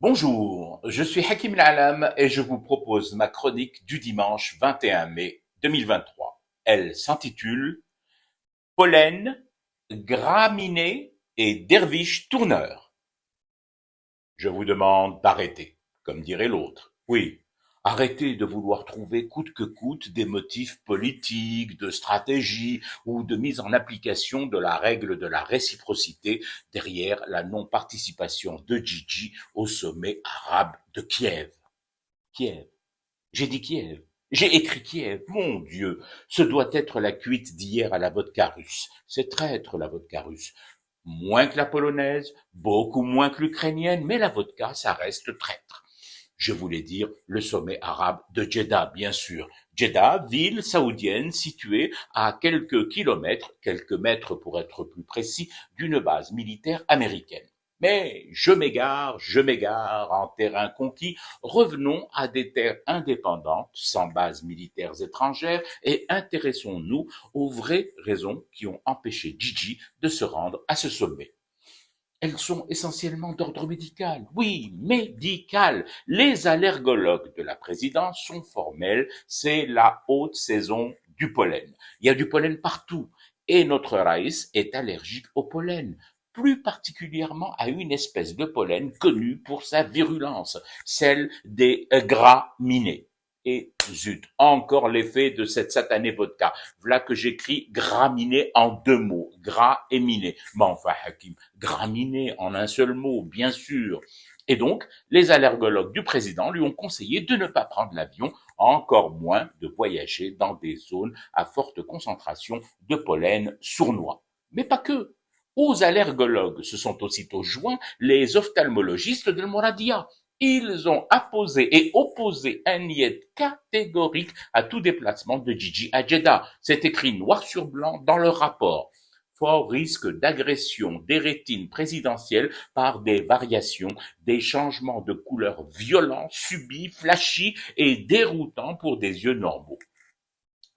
Bonjour, je suis Hakim Al-Alam et je vous propose ma chronique du dimanche 21 mai 2023. Elle s'intitule Pollen, graminées et derviches tourneurs. Je vous demande d'arrêter, comme dirait l'autre. Oui, arrêtez de vouloir trouver coûte que coûte des motifs politiques, de stratégie ou de mise en application de la règle de la réciprocité derrière la non-participation de Gigi au sommet arabe de Kiev. Kiev. J'ai dit Kiev. J'ai écrit Kiev. Mon Dieu, ce doit être la cuite d'hier à la vodka russe. C'est traître, la vodka russe. Moins que la polonaise, beaucoup moins que l'ukrainienne, mais la vodka, ça reste traître. Je voulais dire le sommet arabe de Jeddah, bien sûr. Jeddah, ville saoudienne située à quelques mètres pour être plus précis, d'une base militaire américaine. Mais je m'égare en terrain conquis. Revenons à des terres indépendantes, sans bases militaires étrangères, et intéressons-nous aux vraies raisons qui ont empêché Gigi de se rendre à ce sommet. Elles sont essentiellement d'ordre médical. Oui, médical. Les allergologues de la présidence sont formels. C'est la haute saison du pollen. Il y a du pollen partout. Et notre Raïs est allergique au pollen, plus particulièrement à une espèce de pollen connue pour sa virulence, celle des graminées. Et zut, encore l'effet de cette satanée vodka. Voilà que j'écris graminé en deux mots, gras et miné. Mais enfin, Hakim, graminé en un seul mot, bien sûr. Et donc, les allergologues du président lui ont conseillé de ne pas prendre l'avion, encore moins de voyager dans des zones à forte concentration de pollen sournois. Mais pas que. Aux allergologues se sont aussitôt joints les ophtalmologistes de Moradia. Ils ont apposé et opposé un niet catégorique à tout déplacement de Gigi à Jeddah. C'est écrit noir sur blanc dans leur rapport. Fort risque d'agression des rétines présidentielles par des variations, des changements de couleur violents, subis, flashy et déroutants pour des yeux normaux.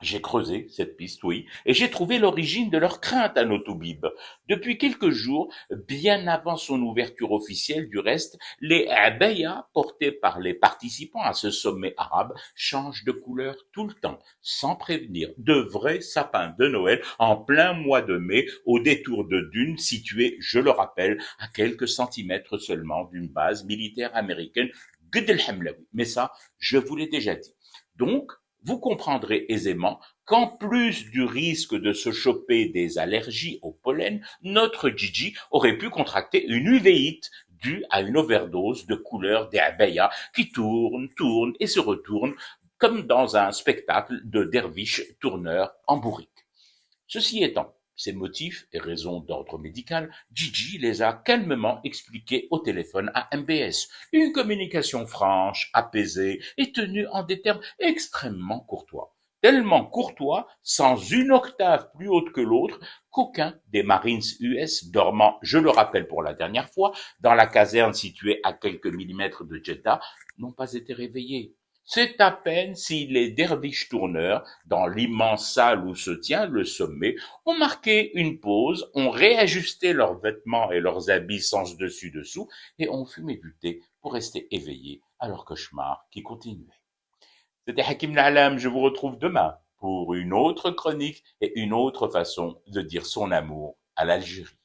J'ai creusé cette piste, oui, et j'ai trouvé l'origine de leur crainte à Notoubib. Depuis quelques jours, bien avant son ouverture officielle du reste, les abayas portés par les participants à ce sommet arabe changent de couleur tout le temps, sans prévenir. De vrais sapins de Noël en plein mois de mai, au détour de dunes situées, je le rappelle, à quelques centimètres seulement d'une base militaire américaine, Gd el-Hamlaoui. Mais ça, je vous l'ai déjà dit. Donc, vous comprendrez aisément qu'en plus du risque de se choper des allergies au pollen, notre Gigi aurait pu contracter une uvéite due à une overdose de couleurs des abayas qui tournent et se retournent comme dans un spectacle de derviches tourneurs en bourrique. Ceci étant, ces motifs et raisons d'ordre médical, Gigi les a calmement expliqués au téléphone à MBS. Une communication franche, apaisée et tenue en des termes extrêmement courtois. Tellement courtois, sans une octave plus haute que l'autre, qu'aucun des Marines US dormant, je le rappelle pour la dernière fois, dans la caserne située à quelques millimètres de Jeddah, n'ont pas été réveillés. C'est à peine si les derviches tourneurs, dans l'immense salle où se tient le sommet, ont marqué une pause, ont réajusté leurs vêtements et leurs habits sans dessus-dessous et ont fumé du thé pour rester éveillés à leur cauchemar qui continuait. C'était Hakim Nalam, je vous retrouve demain pour une autre chronique et une autre façon de dire son amour à l'Algérie.